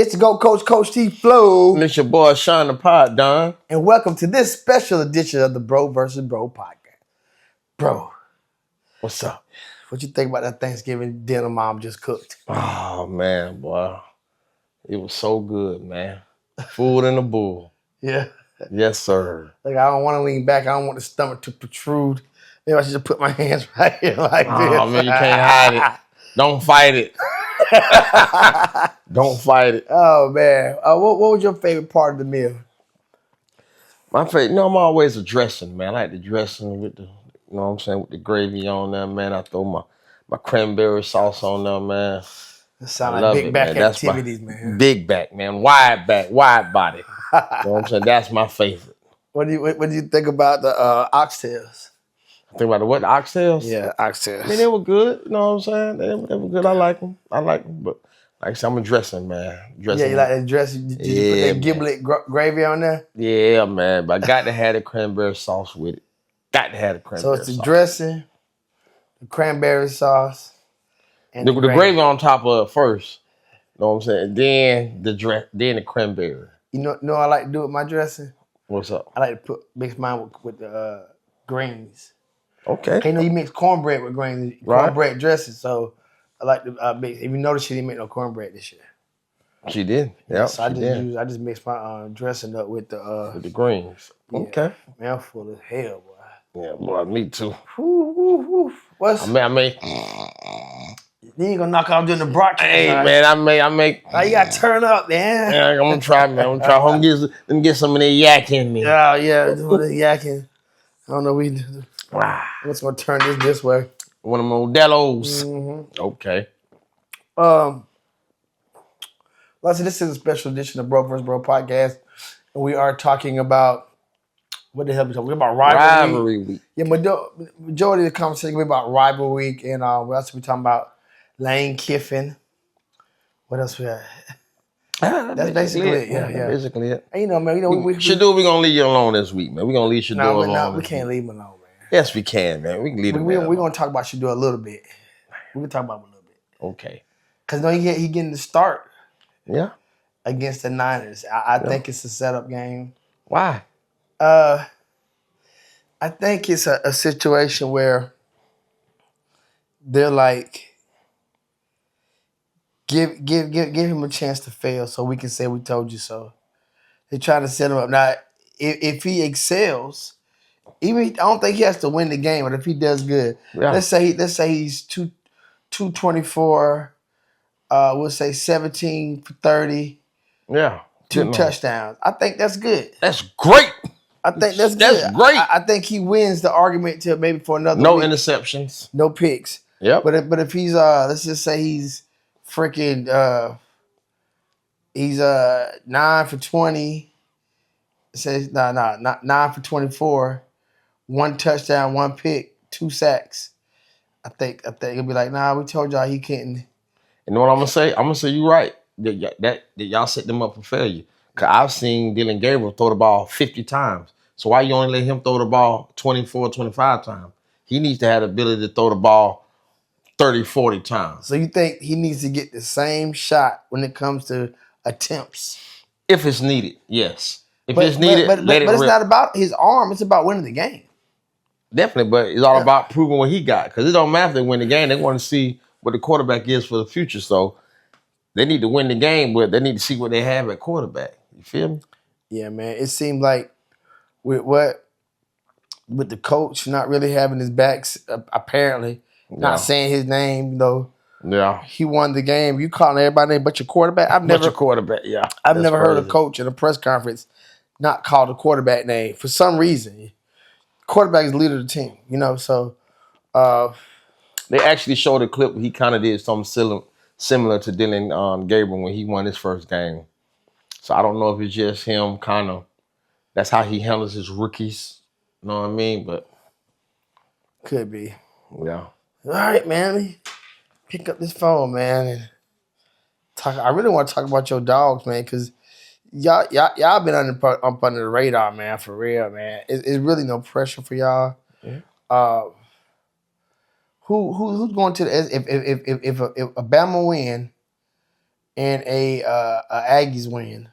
It's Go Coach, Coach T Flow. And it's your boy Sean the Pod, Don. And welcome to this special edition of the Bro vs. Bro podcast. Bro, What's up? what you think about that Thanksgiving dinner mom just cooked? Oh, man, boy. It was so good, man. Food in the bowl. Yeah. Yes, sir. Like, I don't want to lean back. I don't want the stomach to protrude. Maybe I should just put my hands right here like this. Oh, man, you can't hide it. Don't fight it. Don't fight it. Oh, man. What was your favorite part of the meal? My favorite, I'm always a dressing, man. I like the dressing with the, with the gravy on there, man. I throw my cranberry sauce on there, man. It sounds like big back activities, man. Big back, man. Wide back, wide body. You know what I'm saying? That's my favorite. What do you think about the oxtails? Think about the what? The oxtails? Yeah, oxtails. I mean, they were good. You know what I'm saying? They were good. I like them. But like I said, I'm a dressing, man. Yeah, you like that dressing? Did you put that giblet gravy on there? Yeah, man. But I got to have the cranberry sauce with it. Got to have the cranberry sauce. So it's the dressing, the cranberry sauce, and the gravy on top of it first. You know what I'm saying? Then the cranberry. You know what I like to do with my dressing? What's up? I like to mix mine with the greens. Okay. You know, you mix cornbread with greens, right. Cornbread dressing. So I like to mix. If you notice, she didn't make no cornbread this year. She did. Yeah. So I just mixed my dressing up with the greens. Yeah. Okay. Man, I'm full of hell, boy. Yeah, boy, me too. What's? I mean. You ain't gonna knock out doing the broadcast. Hey, right? man, I make. Oh, you gotta turn up, man. Yeah, I'm gonna try, man. I'm gonna try. Let me get some of that yak in me. Oh, yeah, doing the yakking. I don't know. Wow. I'm just gonna turn this way. One of my Modelos. Mm-hmm. Okay. Listen, this is a special edition of Bro vs. Bro podcast, and we are talking about what the hell we talking about? Rivalry week. Yeah, majority of the conversation will be about Rivalry week, and what else we talking about? Lane Kiffin. What else we got? That's basically it. Yeah. Basically it. And, man, we Shadoo, we're gonna leave you alone this week, man. We're gonna leave Shadoo alone. No, we can't leave him alone, man. Yes, we can, man. We can leave him alone. We're gonna talk about Shadoo a little bit. We can talk about him a little bit. Okay. Because he getting the start. Yeah. Against the Niners. I think it's a setup game. Why? I think it's a situation where they're like, give him a chance to fail so we can say we told you so. They're trying to set him up. Now, if he excels, I don't think he has to win the game, but if he does good, let's say he's 224, we'll say 17 for 30. Yeah. 2 touchdowns. I think that's good. That's great. I think that's good. That's great. I think he wins the argument to maybe for another No week. interceptions. No picks. Yep. But if he's let's just say he's freaking 9 for 20. It says not 9 for 24, 1 touchdown, 1 pick, 2 sacks. I think it'll be like, nah, we told y'all he couldn't. You know what I'm gonna say? I'm gonna say you're right. That y'all set them up for failure. Cause I've seen Dylan Gabriel throw the ball 50 times. So why you only let him throw the ball 24, 25 times? He needs to have the ability to throw the ball 30, 40 times. So you think he needs to get the same shot when it comes to attempts? If it's needed, yes. If it's needed, let it rip. But it's not about his arm. It's about winning the game. Definitely, but it's all about proving what he got. Because it don't matter if they win the game. They want to see what the quarterback is for the future. So they need to win the game, but they need to see what they have at quarterback. You feel me? Yeah, man. It seemed like with the coach not really having his backs, apparently, not saying his name, Yeah. He won the game. You calling everybody name but your quarterback? I've never heard a coach in a press conference not call the quarterback name for some reason. Quarterback is the leader of the team, so they actually showed a clip where he kind of did something similar to Dylan Gabriel when he won his first game. So I don't know if it's just him kind of, that's how he handles his rookies. You know what I mean? But could be. Yeah. All right, man. Let me pick up this phone, man, and talk. I really want to talk about your dogs, man, because y'all been up under the radar, man, for real, man. It's really no pressure for y'all. Yeah. Who's going to the if Alabama win and a Aggies win,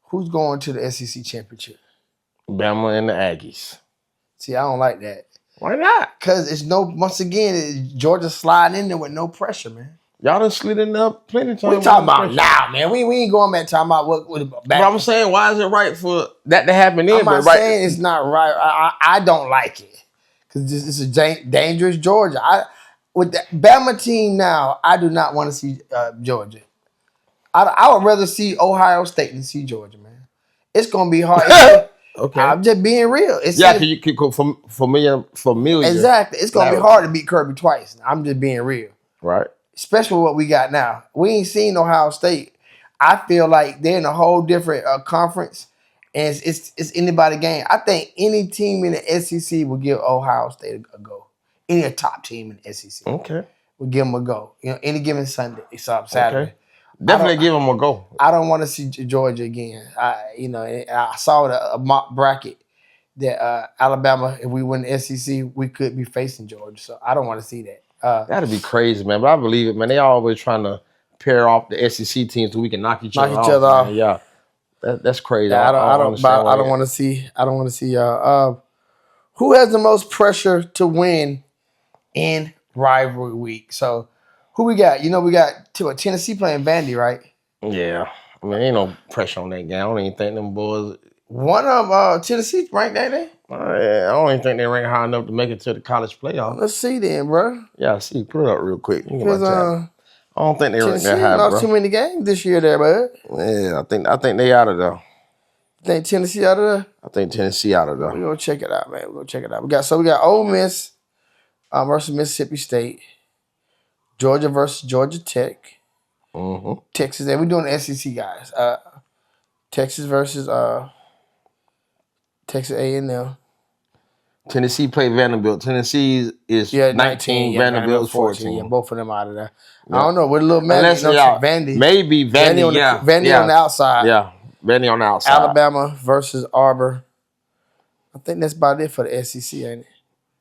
who's going to the SEC championship? Bama and the Aggies. See, I don't like that. Why not? Because once again, Georgia sliding in there with no pressure, man. Y'all done slid in there plenty of times. We talking about now, man. We ain't going back talking about what back. But I'm saying, why is it right for that to happen then? I'm not saying it's not right. I don't like it. Because this is a dangerous Georgia. With the Bama team now, I do not want to see Georgia. I would rather see Ohio State than see Georgia, man. It's going to be hard. Okay. I'm just being real. Can you keep familiar? Exactly. It's going to be hard to beat Kirby twice. I'm just being real. Right. Especially what we got now. We ain't seen Ohio State. I feel like they're in a whole different conference, and it's anybody game. I think any team in the SEC will give Ohio State a go. Any top team in the SEC, okay, will give them a go. Any given Sunday, Saturday. Okay. Definitely give them a go. I don't want to see Georgia again. I saw a mock bracket that Alabama, if we win the SEC, we could be facing Georgia. So I don't want to see that. That'd be crazy, man. But I believe it, man. They always trying to pair off the SEC teams so we can knock each other off. Man. Yeah, that's crazy. Yeah, I don't want to see. I don't want to see y'all. Who has the most pressure to win in rivalry week? So who we got? We got Tennessee playing Vandy, right? Yeah, I mean, ain't no pressure on that game. I don't even think them boys. One of Tennessee ranked that day. I don't even think they ranked high enough to make it to the college playoff. Let's see then, bro. Yeah, see, put it up real quick. Because I don't think they ranked that Tennessee high, lost bro. too many games this year, there, bud. Yeah, I think they out of there. You think Tennessee out of there? I think Tennessee out of there. We're gonna check it out, man. We're gonna check it out. We got Ole Miss versus Mississippi State, Georgia versus Georgia Tech, Texas, and we're doing the SEC guys. Texas versus Texas A&M. Tennessee played Vanderbilt. Tennessee is 19, Vanderbilt is 14. Yeah, both of them out of there. Yeah. I don't know. With a little man, Vandy. Maybe Vandy, Vandy on the outside. Yeah, Vandy on the outside. Alabama versus Auburn. I think that's about it for the SEC, ain't it?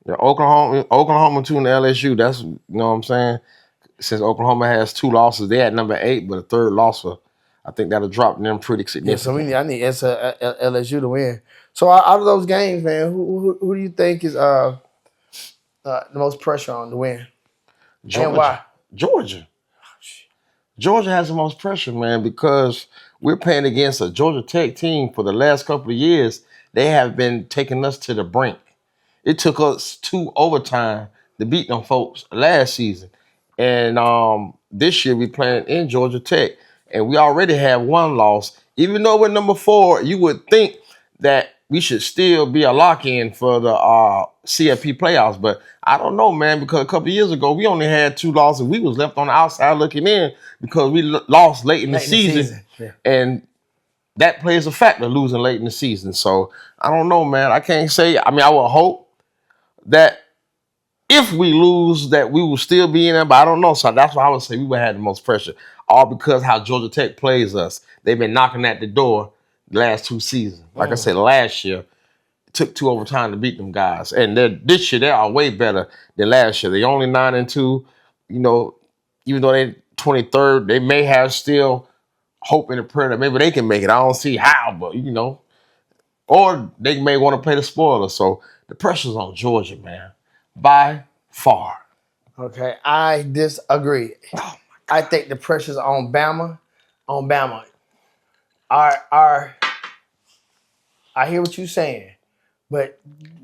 Yeah, Oklahoma 2 and LSU. That's, you know what I'm saying? Since Oklahoma has 2 losses, they had number 8, but a third loss I think that'll drop them pretty significantly. Yeah, so I need LSU to win. So out of those games, man, who do you think is the most pressure on to win? Georgia. And why? Georgia. Georgia has the most pressure, man, because we're playing against a Georgia Tech team for the last couple of years. They have been taking us to the brink. It took us 2 overtime to beat them folks last season. And this year we're playing in Georgia Tech. And we already have 1 loss. Even though we're number 4, you would think that we should still be a lock-in for the CFP playoffs. But I don't know, man, because a couple of years ago, we only had 2 losses. We was left on the outside looking in because we lost late in the season. Yeah. And that plays a factor, losing late in the season. So I don't know, man. I can't say. I mean, I would hope that if we lose, that we will still be in there, but I don't know. So that's why I would say we would have the most pressure. All because how Georgia Tech plays us. They've been knocking at the door the last 2 seasons. Like I said, last year, it took 2 overtime to beat them guys. And this year, they are way better than last year. They're only 9-2. You know, even though they're 23rd, they may have still hope in the prayer that maybe they can make it. I don't see how, but, you know. Or they may want to play the spoiler. So the pressure's on Georgia, man. By far. Okay, I disagree. I think the pressure's on Bama. I hear what you're saying, but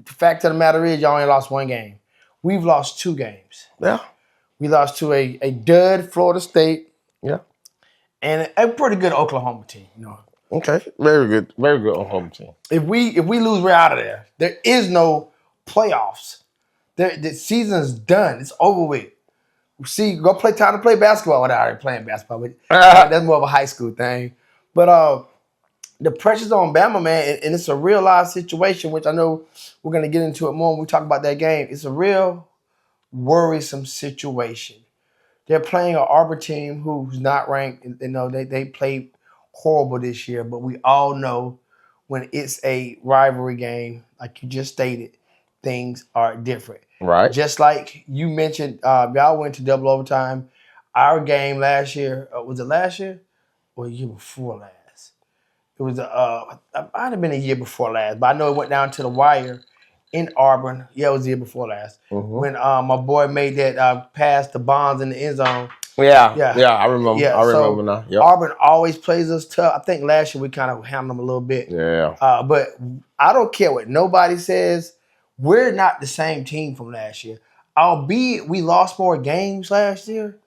the fact of the matter is y'all only lost 1 game. We've lost 2 games. Yeah. We lost to a dud Florida State. Yeah. And a pretty good Oklahoma team, you know. Okay. Very good Oklahoma team. If we lose, we're out of there. There is no playoffs. The season's done. It's over with. See, go play time to play basketball without already playing basketball. But that's more of a high school thing. But the pressure's on Bama, man, and it's a real live situation, which I know we're going to get into it more when we talk about that game. It's a real worrisome situation. They're playing an Auburn team who's not ranked. You know, they played horrible this year, but we all know when it's a rivalry game, like you just stated, things are different. Right. Just like you mentioned, y'all went to double overtime. Our game last year, was it last year? or a year before last. It was it might have been a year before last, but I know it went down to the wire in Auburn. Yeah, it was the year before last when my boy made that pass to Bonds in the end zone. Yeah, I remember. I remember So now. Yep. Auburn always plays us tough. I think last year we kind of handled them a little bit. Yeah. But I don't care what nobody says. We're not the same team from last year. Albeit we lost more games last year,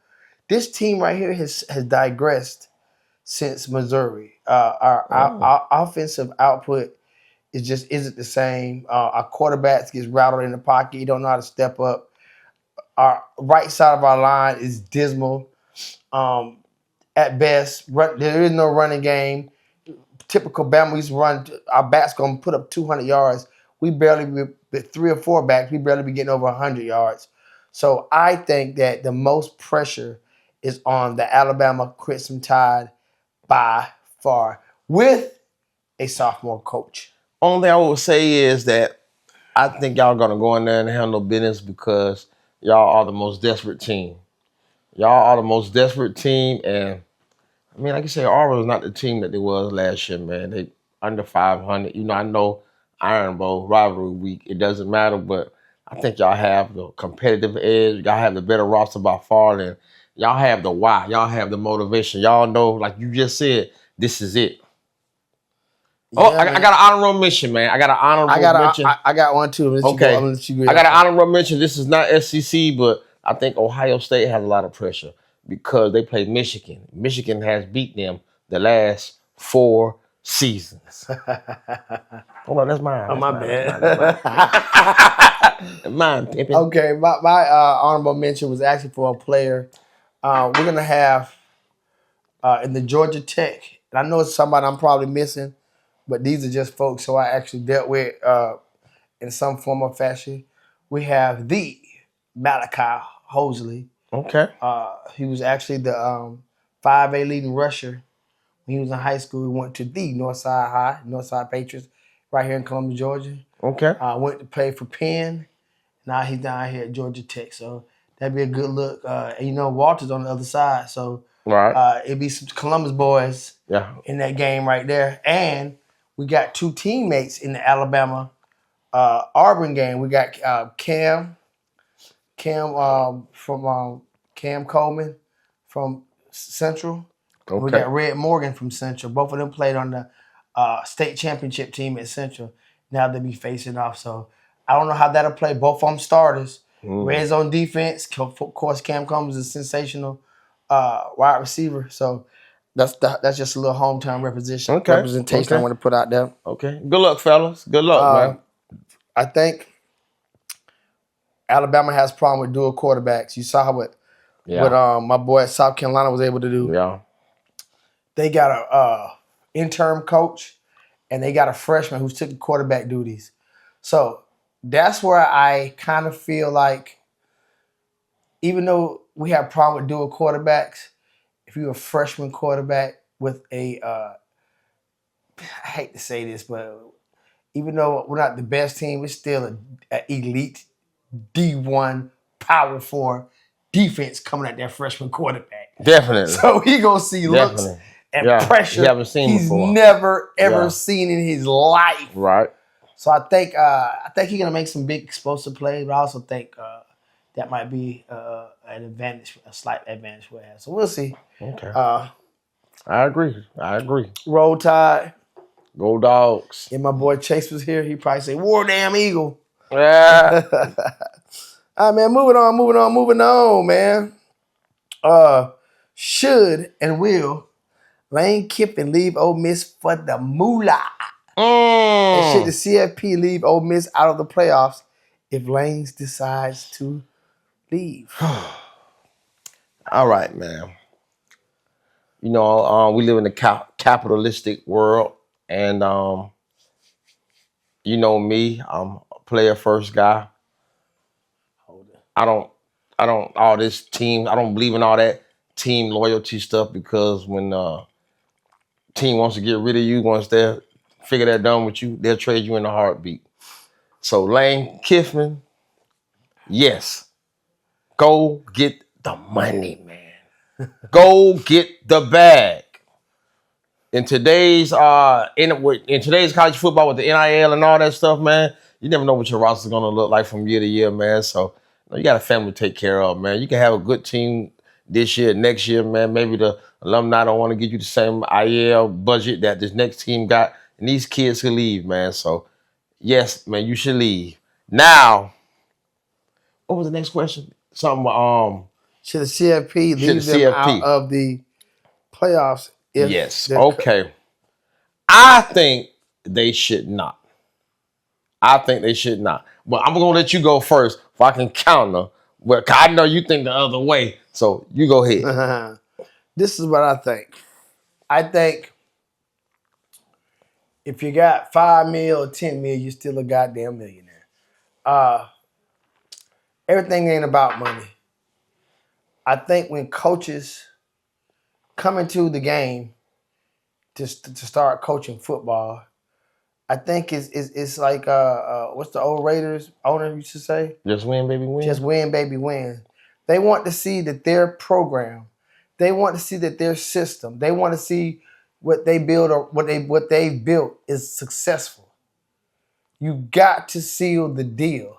this team right here has digressed since Missouri. Our offensive output isn't the same. Our quarterbacks gets rattled in the pocket. He don't know how to step up. Our right side of our line is dismal. At best, there is no running game. Typical Bama, we used to run. Our backs gonna put up 200 yards. We barely with 3 or 4 backs. We barely be getting over 100 yards. So I think that the most pressure is on the Alabama Crimson Tide by far, with a sophomore coach. Only thing I would say is that I think y'all gonna go in there and handle business because y'all are the most desperate team. Y'all are the most desperate team, and I mean, like you say, Auburn was not the team that they was last year, man. They under 500. You know, I know Iron Bowl rivalry week. It doesn't matter, but I think y'all have the competitive edge. Y'all have the better roster by far, and y'all have the why. Y'all have the motivation. Y'all know, like you just said, this is it. Oh, I got an honorable mention, man. I got an honorable mention. I got one too. Okay. I'm gonna let you go. I got an honorable mention. This is not SEC, but I think Ohio State has a lot of pressure because they play Michigan. Michigan has beat them the last 4 seasons. Hold on, that's mine. Oh, my bad. That's mine, Pippin. Okay, my honorable mention was actually for a player. We're gonna have in the Georgia Tech, and I know it's somebody I'm probably missing, but these are just folks who I actually dealt with in some form or fashion. We have the Malachi Hosley. Okay. He was actually the 5A leading rusher when he was in high school. He went to the Northside Patriots, right here in Columbus, Georgia. Okay. Went to play for Penn. Now he's down here at Georgia Tech. So that'd be a good look. And you know, Walter's on the other side. So it'd be some Columbus boys in that game right there. And we got 2 teammates in the Alabama Auburn game. We got Cam from Cam Coleman from Central. Okay. We got Red Morgan from Central. Both of them played on the state championship team at Central. Now they'll be facing off. So I don't know how that'll play. Both of them starters. Red's on defense. Of course, Cam Coleman is a sensational wide receiver. So that's just a little hometown representation I want to put out there. Okay. Good luck, fellas. Good luck, man. I think Alabama has a problem with dual quarterbacks. You saw what my boy at South Carolina was able to do. Yeah. They got a interim coach, and they got a freshman who's taking quarterback duties. So that's where I kind of feel like, even though we have a problem with dual quarterbacks, if you're a freshman quarterback with a, I hate to say this, but even though we're not the best team, we're still an elite D1 Power 4 defense coming at that freshman quarterback. Definitely. So he gonna see looks and pressure he's never ever seen in his life. Right. So I think he's gonna make some big explosive plays, but I also think that might be an advantage, a slight advantage we have. So we'll see. Okay. I agree. Roll Tide. Go Dogs. If my boy Chase was here, he'd probably say, "War damn Eagle." Yeah. All right, man. Moving on, man. Should and will Lane Kiffin leave Ole Miss for the moolah? And should the CFP leave Ole Miss out of the playoffs if Lane decides to leave? All right, man. You know, we live in a capitalistic world, and you know me, I'm a player first guy. I don't all this team. I don't believe in all that team loyalty stuff, because when team wants to get rid of you, once they figure they're done with you, they'll trade you in a heartbeat. So Lane Kiffin, yes, go get the money, man. Go get the bag. in today's in today's college football with the NIL and all that stuff, man, you never know what your roster's gonna look like from year to year, man. So you got a family to take care of, man. You can have a good team this year, next year, man. Maybe the alumni don't want to give you the same IL budget that this next team got, and these kids can leave, man. So yes, man, you should leave. Now, what was the next question? Something Should the CFP Should leave the them CFP? out of the playoffs? If Yes. they're Okay. I think they should not. I think they should not. But I'm gonna let you go first if I can counter. Well, 'cause I know you think the other way, so you go ahead. This is what I think. I think if you got 5 mil or 10 mil, you're still a goddamn millionaire. Everything ain't about money. I think when coaches come into the game to start coaching football, I think it's like what's the old Raiders owner used to say? Just win, baby, win. Just win, baby, win. They want to see that their program, they want to see that their system, they want to see what they build or what they've built is successful. You got to seal the deal.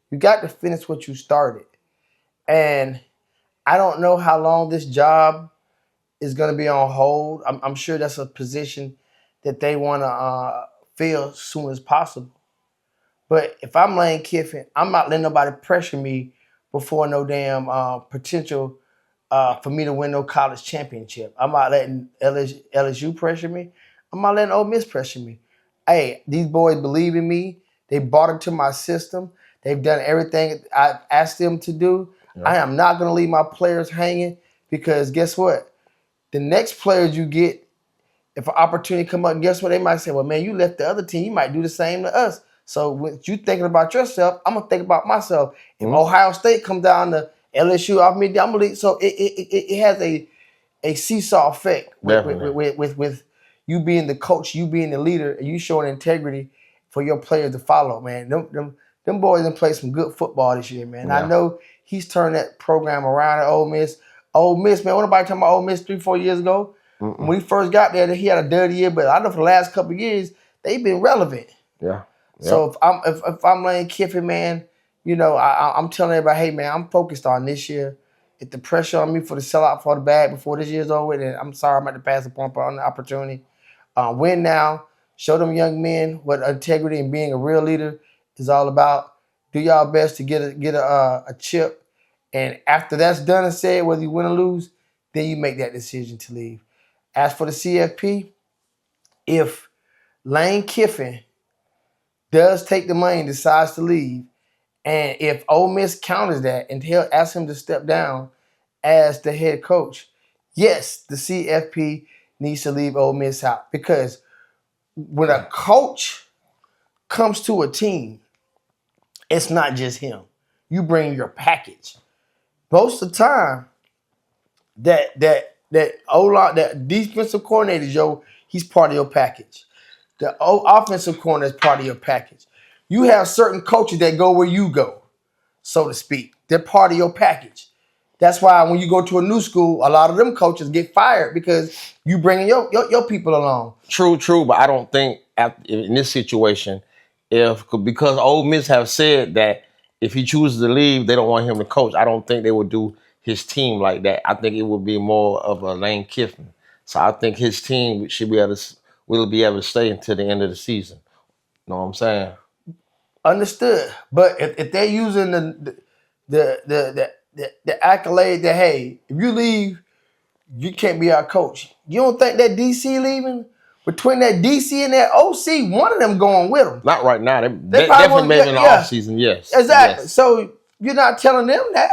You got to finish what you started. And I don't know how long this job is going to be on hold. I'm sure that's a position that they want to fill as soon as possible. But if I'm Lane Kiffin, I'm not letting nobody pressure me before no damn potential for me to win no college championship. I'm not letting LSU pressure me. I'm not letting Ole Miss pressure me. Hey, these boys believe in me. They bought into my system. They've done everything I asked them to do. Yeah. I am not going to leave my players hanging because guess what? The next players you get, if an opportunity come up, guess what? They might say, well, man, you left the other team. You might do the same to us. So when you thinking about yourself, I'm going to think about myself. If Ohio State comes down to LSU off me, I'm going to leave. So it has a seesaw effect with you being the coach, you being the leader, and you showing integrity for your players to follow, man. Them boys done played some good football this year, man. Yeah. I know he's turned that program around at Ole Miss. Ole Miss, man, nobody talking about Ole Miss 3-4 years ago. Mm-mm. When he first got there, he had a dirty year, but I know for the last couple of years, they've been relevant. Yeah. So if I'm Lane Kiffin, man, you know, I'm telling everybody, hey, man, I'm focused on this year. If the pressure on me for the sellout for the bag before this year's over, then I'm sorry I'm at the pass the point on the opportunity. Win now. Show them young men what integrity and being a real leader is all about. Do y'all best to get a chip. And after that's done and said, whether you win or lose, then you make that decision to leave. As for the CFP, if Lane Kiffin does take the money and decides to leave, and if Ole Miss counters that and he'll ask him to step down as the head coach, yes, the CFP needs to leave Ole Miss out. Because when a coach comes to a team, it's not just him. You bring your package. Most of the time, that defensive coordinator, he's part of your package. The offensive corner is part of your package. You have certain coaches that go where you go, so to speak. They're part of your package. That's why when you go to a new school, a lot of them coaches get fired because you bringing your people along. True, but I don't think in this situation, because Ole Miss have said that if he chooses to leave, they don't want him to coach. I don't think they would do his team like that. I think it would be more of a Lane Kiffin. So I think his team will be able to stay until the end of the season. Know what I'm saying? Understood. But if they're using the accolade that, hey, if you leave, you can't be our coach. You don't think that DC leaving? Between that DC and that OC, one of them going with them. Not right now. They definitely maybe in the offseason, yes. Exactly. Yes. So you're not telling them that.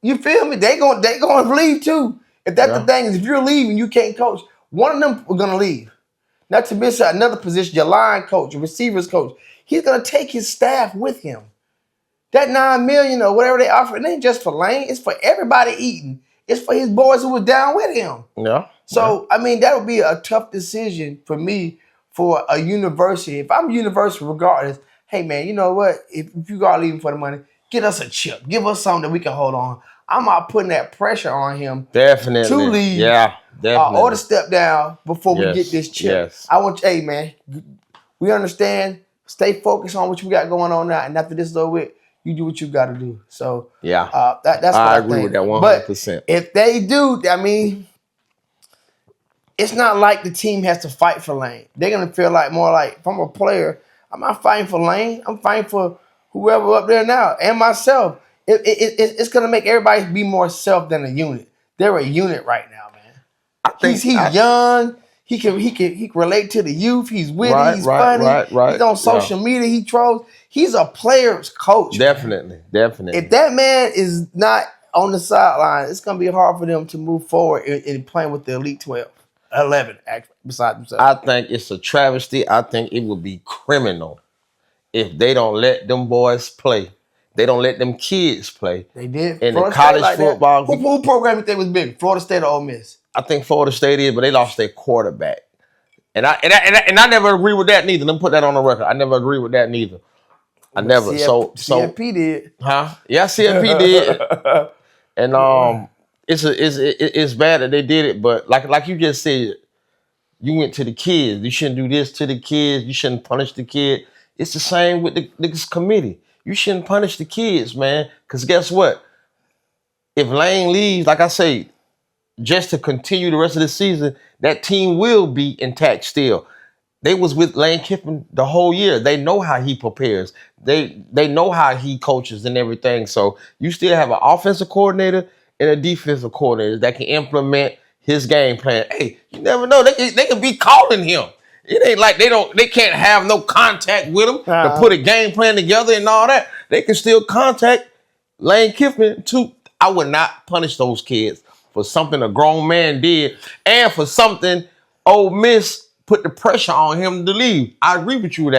You feel me? They going to leave too. If that's the thing is, if you're leaving, you can't coach. One of them are going to leave. Not to miss another position, your line coach, your receivers coach. He's going to take his staff with him. That $9 million or whatever they offer, it ain't just for Lane. It's for everybody eating. It's for his boys who was down with him. Yeah. So, I mean, that would be a tough decision for me for a university. If I'm a university regardless, hey, man, you know what? If you got leaving for the money, get us a chip. Give us something that we can hold on. I'm not putting that pressure on him definitely to leave. Yeah. or to step down before we get this chip. Yes. I want you, hey man, we understand. Stay focused on what you got going on now, and after this is over with, you do what you got to do. So that's what I agree think. with that 100%. But if they do, I mean, it's not like the team has to fight for Lane. They're gonna feel like more like, if I'm a player, I'm not fighting for Lane. I'm fighting for whoever up there now and myself. It's gonna make everybody be more self than a unit. They're a unit right now, man. He's young. He can relate to the youth. He's witty. He's funny. He's on social media. He trolls. He's a player's coach. Definitely. If that man is not on the sideline, it's gonna be hard for them to move forward in playing with the Elite 12. 11, actually, besides themselves. I think it's a travesty. I think it would be criminal if they don't let them boys play. They don't let them kids play. They did. In the college football. Who program you think was big? Florida State or Ole Miss? I think Florida State is, but they lost their quarterback. And I never agree with that neither. Let me put that on the record. I never agree with that neither. I never. CFP did. Huh? Yeah, CFP did. And it's bad that they did it, but like you just said, you went to the kids. You shouldn't do this to the kids. You shouldn't punish the kid. It's the same with this committee. You shouldn't punish the kids, man. Because guess what? If Lane leaves, like I say, just to continue the rest of the season, that team will be intact still. They was with Lane Kiffin the whole year. They know how he prepares. They know how he coaches and everything. So you still have an offensive coordinator and a defensive coordinator that can implement his game plan. Hey, you never know. They can be calling him. It ain't like they can't have no contact with him to put a game plan together and all that. They can still contact Lane Kiffin too. I would not punish those kids for something a grown man did and for something Ole Miss put the pressure on him to leave. I agree with you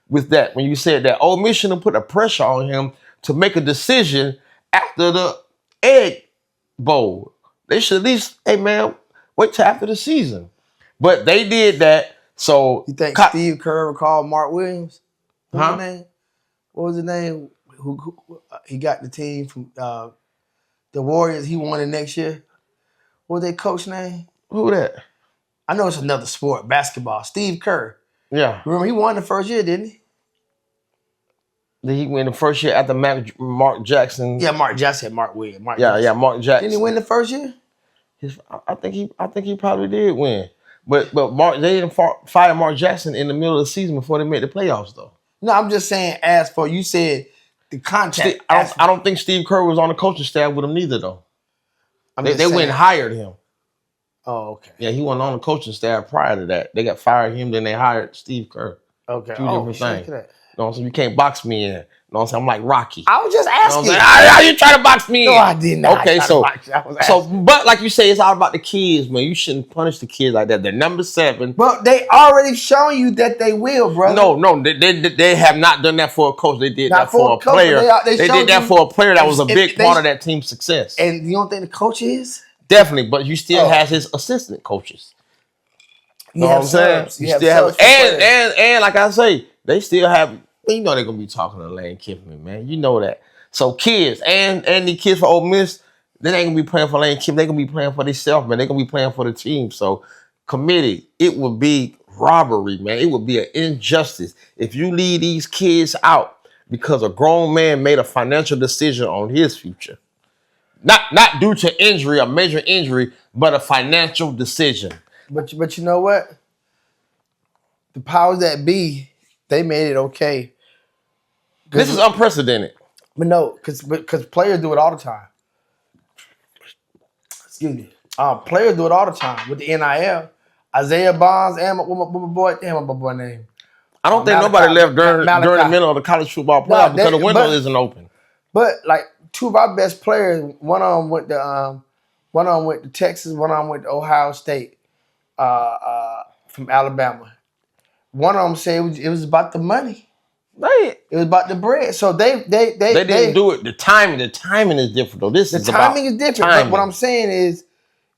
with that when you said that Ole Miss shouldn't put the pressure on him to make a decision after the Egg Bowl. They should at least, hey man, wait till after the season. But they did that. So you think Steve Kerr recalled Mark Williams? What was his name? Who he got the team from the Warriors? He won it next year. What was their coach name? Who that? I know it's another sport, basketball. Steve Kerr. Yeah. Remember, he won the first year, didn't he? Did he win the first year after Mark Jackson? Yeah, Mark Jackson, Mark Williams. Mark Jackson. Didn't he win the first year? I think he probably did win. But Mark, they didn't fire Mark Jackson in the middle of the season before they made the playoffs, though. No, I'm just saying, as for you said the contact. I don't think Steve Kerr was on the coaching staff with him neither, though. They went and hired him. Oh, okay. Yeah, he wasn't on the coaching staff prior to that. They got fired him, then they hired Steve Kerr. Okay. Two different things. You know what I'm saying? You can't box me in. You know what I'm saying? I'm like Rocky. I was just asking. How you trying to box me in? No, I did not. Okay, but like you say, it's all about the kids, man. You shouldn't punish the kids like that. They're number 7. But they already shown you that they will, brother. No, they have not done that for a coach. They did that for a player. They did that for a player that was a big part of that team's success. And you don't think the coach is? Definitely, but you still has his assistant coaches. You know what I'm saying? You still have, and like I say, they still have. You know they're gonna be talking to Lane Kiffin, man. You know that. So kids and the kids for Ole Miss, they ain't gonna be playing for Lane Kiffin. They gonna be playing for themselves, man. They gonna be playing for the team. So committee, it would be robbery, man. It would be an injustice if you leave these kids out because a grown man made a financial decision on his future. Not due to injury, a major injury, but a financial decision. But you know what? The powers that be, they made it okay. This is unprecedented. But no, because players do it all the time. Excuse me. Players do it all the time with the NIL. Isaiah Bonds and my boy name. I don't think nobody left during the middle of the college football playoff because the window isn't open. But like 2 of our best players, one of them went to Texas, one of them went to Ohio State, from Alabama. One of them said it was about the money. Right. It was about the bread. So they didn't do it. The timing is different though. The timing is different. But what I'm saying is,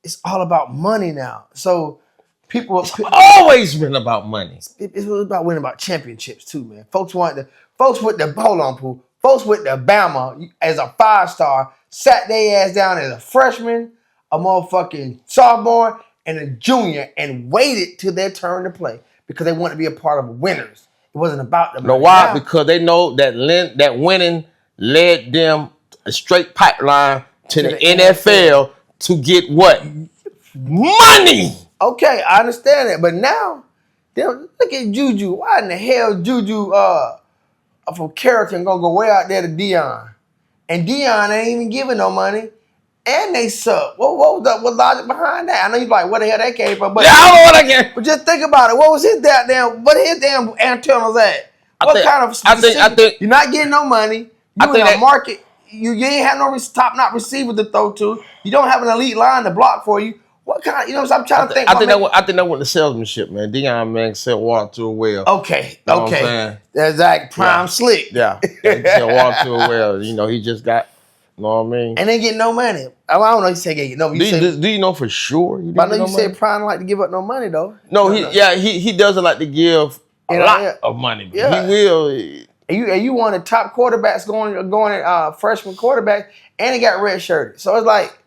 it's all about money now. So it's always been about money. It's about winning about championships too, man. Folks went to Bama as a 5-star, sat their ass down as a freshman, a motherfucking sophomore, and a junior and waited till their turn to play because they wanted to be a part of winners. It wasn't about the money. No, why? Because they know that winning led them a straight pipeline to the NFL to get what? Money. Okay, I understand that, but now, look at Juju. Why in the hell Juju from Carrollton gonna go way out there to Dion? And Dion ain't even giving no money. And they suck. What was the logic behind that? I know you're like, where the hell that came from? But yeah, I don't know what I get. But just think about it. What was his damn antennas at? I think you're not getting no money. You in a market. You ain't have no top-notch receiver to throw to. You don't have an elite line to block for you. What kind? You know what I'm trying to think. I think that went the salesmanship, man. Dion, man, sell water to a well. Okay. That's like prime slick. Yeah. Sell water to a well. You know, he just got. You know what I mean? And they get no money. I don't know. You say get no. Do you know for sure? But I know you said Prime don't like to give up no money though. No, he doesn't like to give a lot of money. Yeah. He will. And you want the top quarterbacks going freshman quarterback, and he got red shirted. So it's like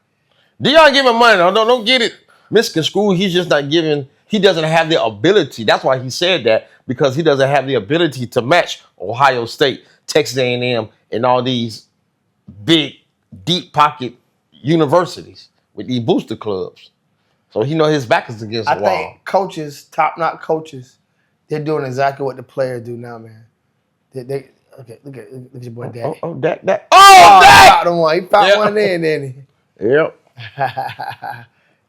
Dion giving money. Don't get it misconstrued. He's just not giving. He doesn't have the ability. That's why he said that, because he doesn't have the ability to match Ohio State, Texas A&M, and all these big, deep pocket universities with these booster clubs. So he know his back is against the wall. I think coaches, top-notch coaches, they're doing exactly what the players do now, man. Okay, look at your boy Dak. Dak. Dak! He found one in, didn't he? Yep.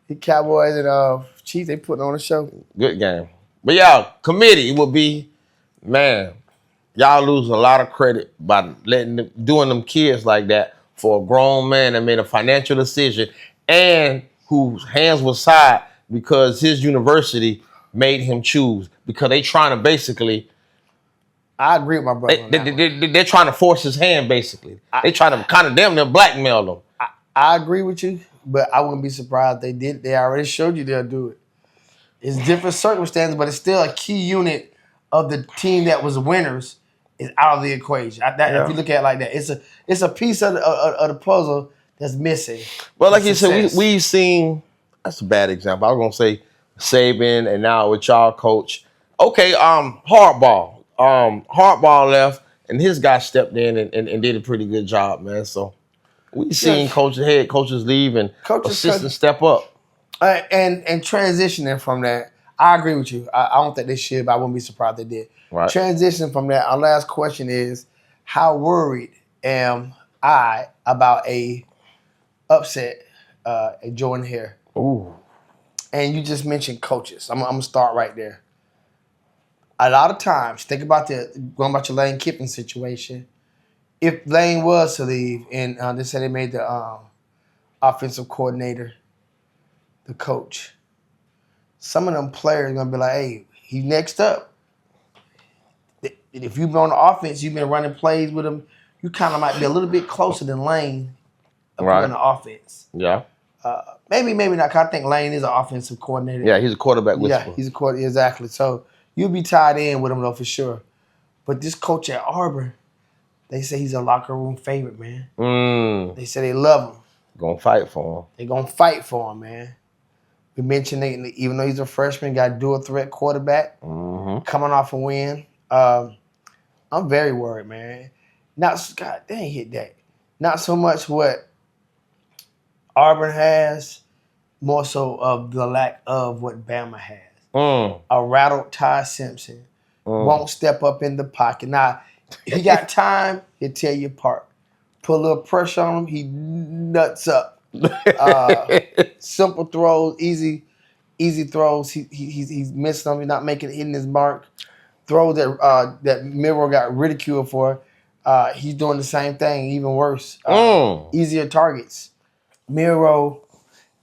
The Cowboys and Chiefs, they putting on a show. Good game. But yeah, committee would be, man, y'all lose a lot of credit by doing them kids like that for a grown man that made a financial decision and whose hands were tied because his university made him choose, because they trying to basically. I agree with my brother. They're trying to force his hand, basically. They trying to kind of damn near blackmail him. I agree with you, but I wouldn't be surprised if they did. They already showed you they'll do it. It's different circumstances, but it's still a key unit of the team that was winners is out of the equation. If you look at it like that, it's a piece of the puzzle that's missing. Well, like you said, we've seen. That's a bad example. I was gonna say Saban, and now with y'all coach. Okay, Hardball. Hardball left, and his guy stepped in and did a pretty good job, man. So we've seen head coaches leave and assistants step up. And transitioning from that, I agree with you. I don't think they should, but I wouldn't be surprised they did. Right. Transitioning from that, our last question is, how worried am I about a upset at Jordan Hare? Ooh. And you just mentioned coaches. I'm going to start right there. A lot of times, think about going about your Lane Kiffin situation. If Lane was to leave, and they said they made the offensive coordinator the coach, some of them players are going to be like, hey, he's next up. If you've been on the offense, you've been running plays with him, you kind of might be a little bit closer than Lane on the offense. Yeah. Maybe not, because I think Lane is an offensive coordinator. Yeah, he's a quarterback whisperer. Yeah, he's a quarterback, exactly. So you'll be tied in with him, though, for sure. But this coach at Auburn, they say he's a locker room favorite, man. They say they love him. Gonna fight for him. They're going to fight for him, man. We mentioned even though he's a freshman, got a dual threat quarterback, coming off a win. I'm very worried, man. God dang, hit that. Not so much what Auburn has, more so of the lack of what Bama has. A rattled Ty Simpson won't step up in the pocket. Now, he got time, he'll tear you apart. Put a little pressure on him, he nuts up. Simple throws, easy throws. He's missing them. He's not hitting his mark. Throws that Miro got ridiculed for. He's doing the same thing, even worse. Easier targets. Miro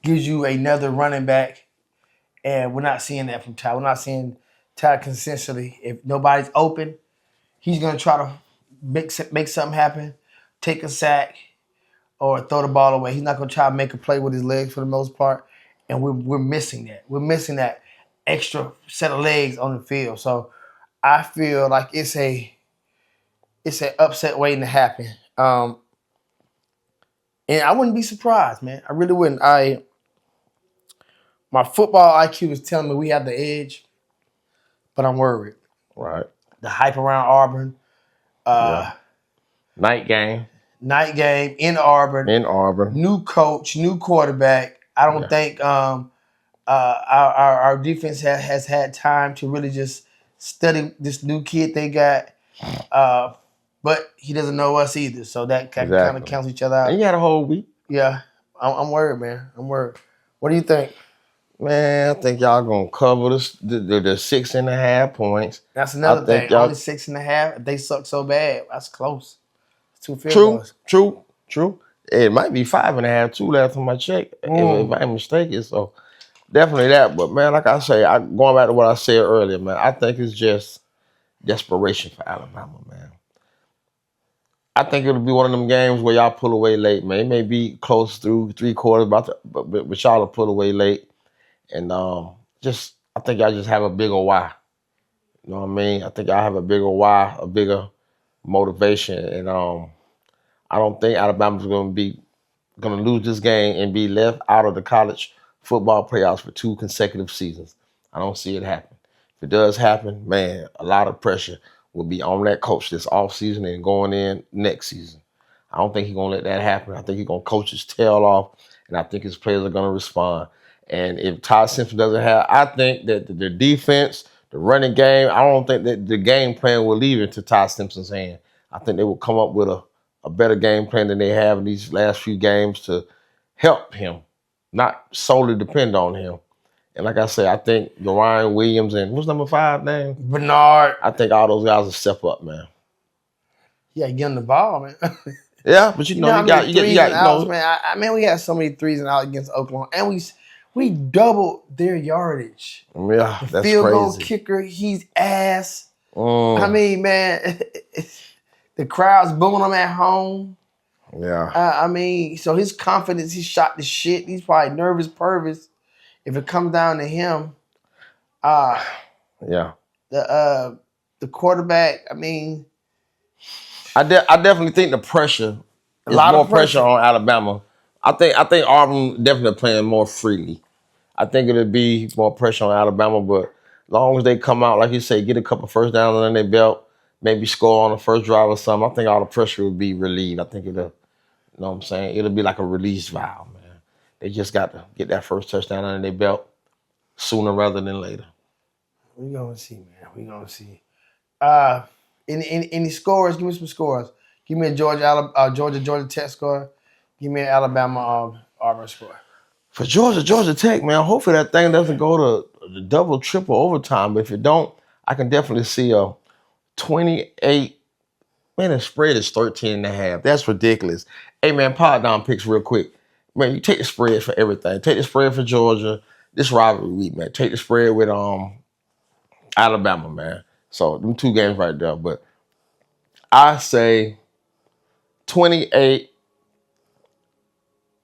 gives you another running back, and we're not seeing that from Ty. We're not seeing Ty consistently. If nobody's open, he's gonna try to make something happen, take a sack, or throw the ball away. He's not going to try to make a play with his legs for the most part, and we're missing that. We're missing that extra set of legs on the field. So I feel like it's an upset waiting to happen. And I wouldn't be surprised, man. I really wouldn't. My football IQ is telling me we have the edge, but I'm worried. Right. The hype around Auburn. Yeah. Night game. Night game in Auburn. In Auburn. New coach, new quarterback. I don't think our defense has had time to really just study this new kid they got. But he doesn't know us either, so that kind of cancels each other out. And you had a whole week. Yeah, I'm worried, man. I'm worried. What do you think? Man, I think y'all gonna cover the 6.5 points. That's another thing. Only 6.5. If they suck so bad, that's close. It's 2 field goals. True. It might be 5.5 too. Last time I checked, if I ain't mistaken. So definitely that. But man, like I say, going back to what I said earlier, man, I think it's just desperation for Alabama, man. I think it'll be one of them games where y'all pull away late, man. It may be close through 3 quarters, but y'all will pull away late. And I think y'all just have a bigger why. You know what I mean? I think y'all have a bigger why, a bigger motivation. And I don't think Alabama's gonna lose this game and be left out of the college football playoffs for 2 consecutive seasons. I don't see it happen. If it does happen, man, a lot of pressure will be on that coach this offseason and going in next season. I don't think he's going to let that happen. I think he's going to coach his tail off, and I think his players are going to respond. And if Todd Simpson doesn't have, I think that the defense, the running game, I don't think that the game plan will leave into Todd Simpson's hand. I think they will come up with a better game plan than they have in these last few games to help him, not solely depend on him. And like I said, I think Ryan Williams and what's number 5 name? Bernard. I think all those guys will step up, man. Yeah, get him the ball, man. Yeah, but you got man. I mean, we had so many 3s and outs against Oklahoma, and we doubled their yardage. Yeah, the that's field crazy. Goal kicker, he's ass. I mean, man, the crowd's booing him at home. Yeah. I mean, so his confidence, he shot the shit. He's probably nervous, pervous. If it comes down to him, yeah, the quarterback. I mean, I definitely think the pressure is more pressure on Alabama. I think Auburn definitely playing more freely. I think it'll be more pressure on Alabama, but as long as they come out, like you say, get a couple first downs under their belt, maybe score on the first drive or something, I think all the pressure will be relieved. I think it'll, you know what I'm saying? It'll be like a release valve, man. They just got to get that first touchdown under their belt sooner rather than later. We're going to see, man. We're going to see. Any scores? Give me some scores. Give me a Georgia Tech score. Give me an Alabama Auburn score. For Georgia Tech, man, hopefully that thing doesn't go to the double, triple overtime. But if it don't, I can definitely see a 28. Man, the spread is 13.5. That's ridiculous. Hey, man, pod down picks real quick. Man, you take the spread for everything. Take the spread for Georgia. This rivalry week, man. Take the spread with Alabama, man. So them 2 games right there. But I say 28-17,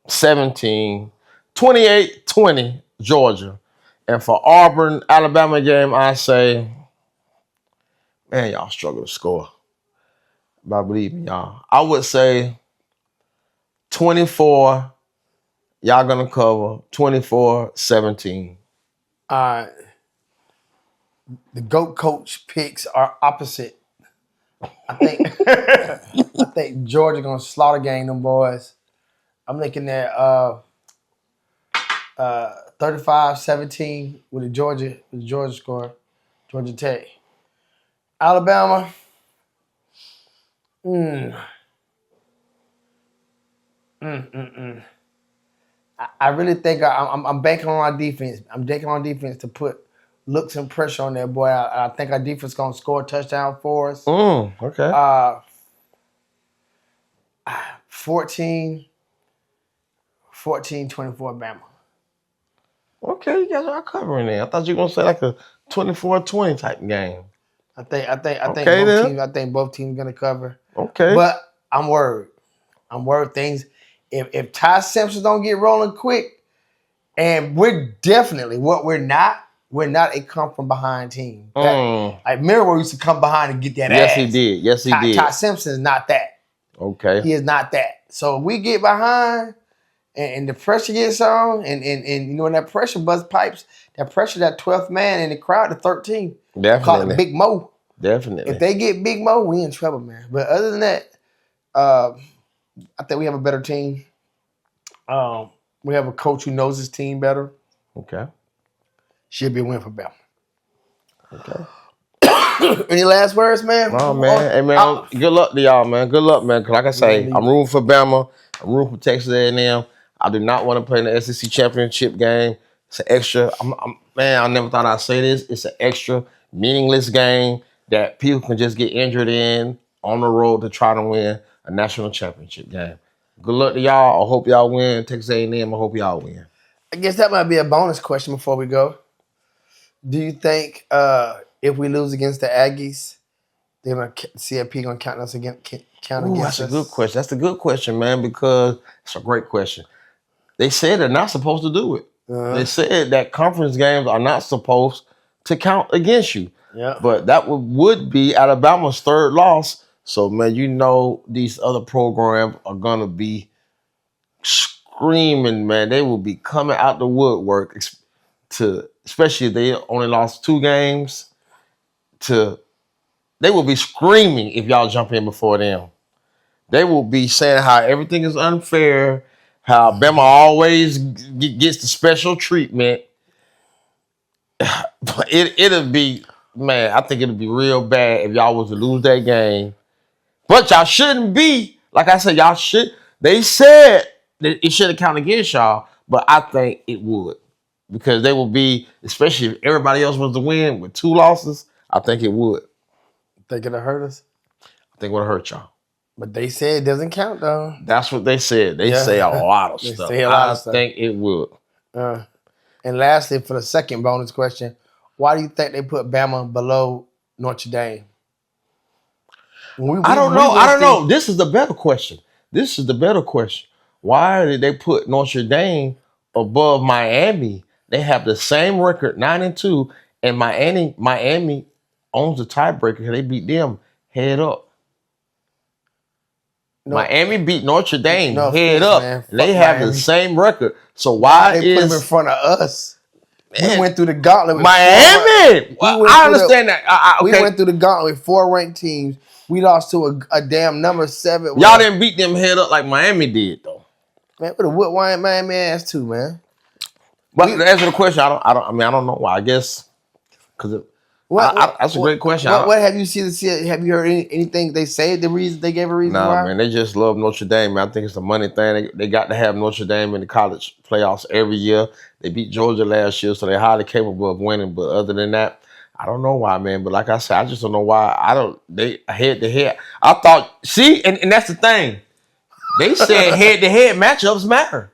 28-20 Georgia. And for Auburn, Alabama game, I say, man, y'all struggle to score. But believe me, y'all. I would say 24. Y'all gonna cover 24-17. The GOAT coach picks are opposite. I think Georgia gonna slaughter game them boys. I'm looking at 35-17 with the Georgia score. Georgia Tech. Alabama. I really think I'm banking on our defense. I'm banking on defense to put looks and pressure on that boy. I think our defense gonna score a touchdown for us. Okay. 14-24 Bama. Okay, you guys are covering it. I thought you were gonna say like a 24-20 type game. I think both teams gonna cover. Okay. But I'm worried. Things if Ty Simpson don't get rolling quick, and we're not a come from behind team. Like Mirror used to come behind and get that ass. Yes, he did. Ty Simpson is not that. Okay. He is not that. So if we get behind and the pressure gets on, and you know when that pressure bust pipes, that pressure, that 12th man in the crowd, the 13th, call it Big Mo. Definitely. If they get Big Mo, we in trouble, man. But other than that, I think we have a better team. We have a coach who knows his team better. Okay. Should be a win for Bama. Okay. Any last words, man? Oh, man. Hey, man, good luck to y'all, man. Good luck, man. Because like I say, I'm rooting for Bama. I'm rooting for Texas A&M. I do not want to play in the SEC championship game. It's an extra. Man, I never thought I'd say this. It's an extra meaningless game that people can just get injured in on the road to try to win a national championship game. Good luck to y'all. I hope y'all win. Texas A&M, I hope y'all win. I guess that might be a bonus question before we go. Do you think if we lose against the Aggies, they're gonna CFP gonna count us against That's a good question. That's a good question, man, because it's a great question. They said they're not supposed to do it. They said that conference games are not supposed to count against you. Yeah. But that would be Alabama's third loss. So, man, you know these other programs are going to be screaming, man. They will be coming out the woodwork, especially if they only lost 2 games. They will be screaming if y'all jump in before them. They will be saying how everything is unfair, how Bama always gets the special treatment. But it'll be, man, I think it'll be real bad if y'all was to lose that game. But y'all shouldn't be. Like I said, y'all should. They said that it shouldn't count against y'all, but I think it would. Because they will be, especially if everybody else was to win with 2 losses, I think it would. Think it'll hurt us? I think it would hurt y'all. But they said it doesn't count, though. That's what they said. They say a lot of stuff. I think it would. And lastly, for the second bonus question, why do you think they put Bama below Notre Dame? I don't know. This is the better question. Why did they put Notre Dame above Miami? They have the same record, 9-2, and Miami owns the tiebreaker. They beat them head up. No, Miami beat Notre Dame head up. Man, they have Miami. The same record. So why they put them in front of us? Man, we went through the gauntlet with Miami. I understand that. We went through the gauntlet with 4 ranked teams. We lost to a damn number 7. Y'all didn't beat them head up like Miami did, though. Man, with a wood wine Miami ass too, man. But to answer the question, I don't know why. I guess because that's a great question. What have you seen? Have you heard anything they say? The reason they gave a reason why? Nah, man, they just love Notre Dame. Man. I think it's a money thing. They got to have Notre Dame in the college playoffs every year. They beat Georgia last year, so they're highly capable of winning. But other than that, I don't know why, man. But like I said, I just don't know why. They head to head. I thought, and that's the thing. They said head to head matchups matter.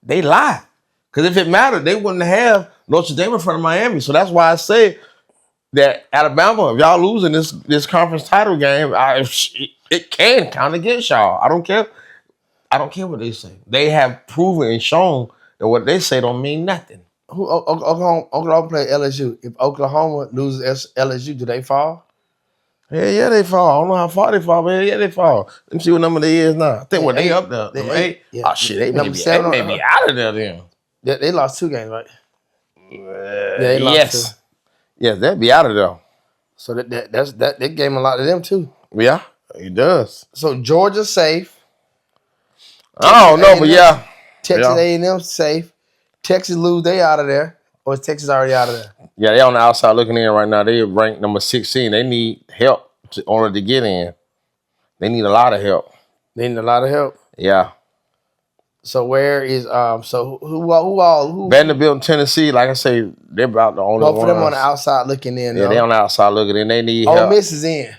They lie. Because if it mattered, they wouldn't have Notre Dame in front of Miami. So that's why I say that Alabama, if y'all losing this conference title game, it can count against y'all. I don't care. I don't care what they say. They have proven and shown that what they say don't mean nothing. Oklahoma play LSU. If Oklahoma loses LSU, do they fall? Yeah, they fall. I don't know how far they fall, but yeah, they fall. Let me see what number they is now. I think they up there. They 8. Yeah. Oh, shit, they may be out of there then. They lost 2 games, right? They lost 2. Yes, they'll be out of there. So that game a lot to them too. Yeah, it does. So Georgia's safe. I don't know, but yeah. Texas A&M safe. Texas lose, they out of there. Or is Texas already out of there? Yeah, they on the outside looking in right now. They ranked number 16. They need help in order to get in. They need a lot of help. They need a lot of help? Yeah. So where is who Vanderbilt and Tennessee, like I say, they're about the only one. Both of them on the outside looking in. Yeah, they on the outside looking in. They need help. Ole Miss is in.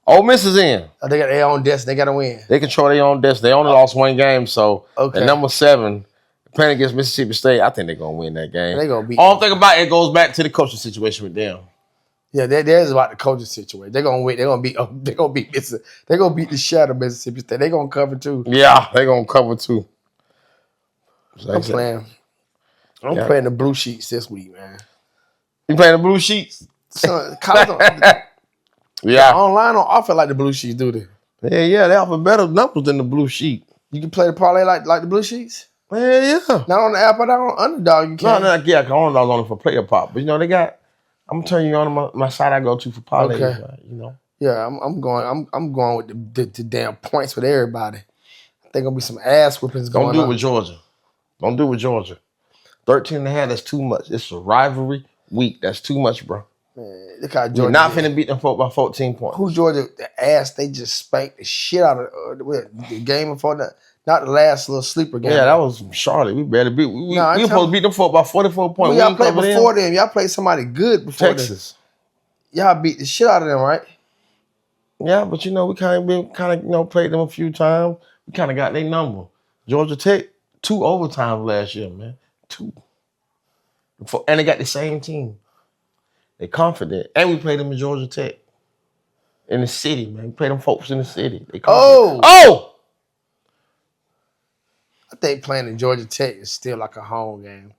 Ole Miss is in. They got their own destiny. They got to win. They control their own destiny. They only lost 1 game, so at number 7, playing against Mississippi State, I think they're gonna win that game. They're gonna beat. All I'm thinking about it goes back to the coaching situation with them. Yeah, there's about the coaching situation. They're gonna win. They're gonna beat Mississippi. They're gonna beat the shit out of Mississippi State. They're gonna cover too. Yeah, they're gonna cover too. I'm playing the blue sheets this week, man. You playing the blue sheets? So, yeah. Online don't offer like the blue sheets, do they? Yeah, they offer better numbers than the blue sheet. You can play the parlay like the Blue Sheets? Man, yeah. Not on the app, but not on Underdog. You can. No, yeah, Underdog's only for player pop. But you know, they got, I'm gonna turn you on my site I go to for parlays, Okay. you know. Yeah, I'm going with the damn points with everybody. I think gonna be some ass whippings going on. Don't do it with Georgia. Don't do it with Georgia. 13.5, that's too much. It's a rivalry week. That's too much, bro. Man, look how You're Georgia not did. finna beat them folk by 14 points. Who Georgia, the ass, they just spanked the shit out of the game before that. Not the last little sleeper game. Yeah, that was Charlotte. We better beat. We supposed to beat them folk by 44 points. Y'all played before them. Y'all played somebody good before Texas. Y'all beat the shit out of them, right? Yeah, but you know, we kind of played them a few times. We kind of got their number. Georgia Tech, 2 overtimes last year, man. 2. And they got the same team. They confident. And we played them in Georgia Tech. In the city, man. We played them folks in the city. They confident. Oh! I think playing in Georgia Tech is still like a home game.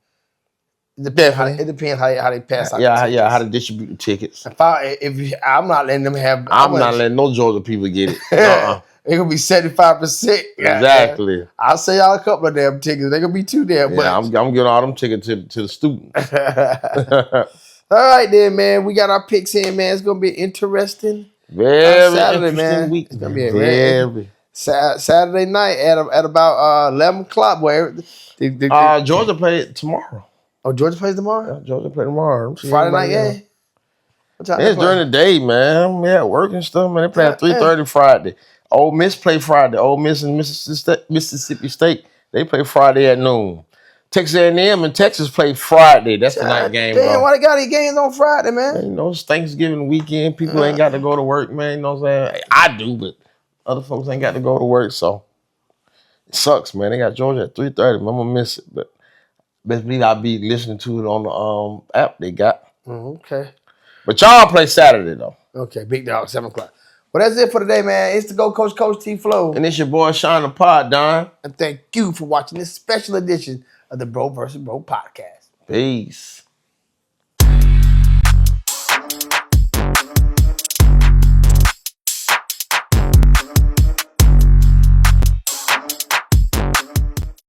It depends how they pass out. Yeah, how to distribute the tickets. I'm not letting them have. I'm not letting no Georgia people get it. It's gonna be 75%. Exactly. Yeah. I'll sell y'all a couple of damn tickets. They're gonna be too damn much. I'm giving all them tickets to the students. All right then, man. We got our picks in, man. It's gonna be interesting. Very Saturday, interesting man. week. It's gonna be very Saturday night at about 11 o'clock. Where Georgia played tomorrow. Oh, Georgia plays tomorrow? Yeah, Georgia play tomorrow. Friday night game? It's during the day, man. We at work and stuff, man. They play at 3:30 Friday. Ole Miss play Friday. Ole Miss and Mississippi State, they play Friday at noon. Texas A&M and Texas play Friday. That's the night game, damn, bro. why they got these games on Friday, man? You know, it's Thanksgiving weekend. People ain't got to go to work, man. You know what I'm saying? I do, but other folks ain't got to go to work, so it sucks, man. They got Georgia at 3:30. I'm going to miss it, but best believe I'll be listening to it on the app they got. Okay. But y'all play Saturday, though. Okay, big dog, 7 o'clock. Well, that's it for today, man. It's the Go Coach T Flow. And it's your boy, Sean the Pod, Don. And thank you for watching this special edition of the BROvsBRO podcast. Peace.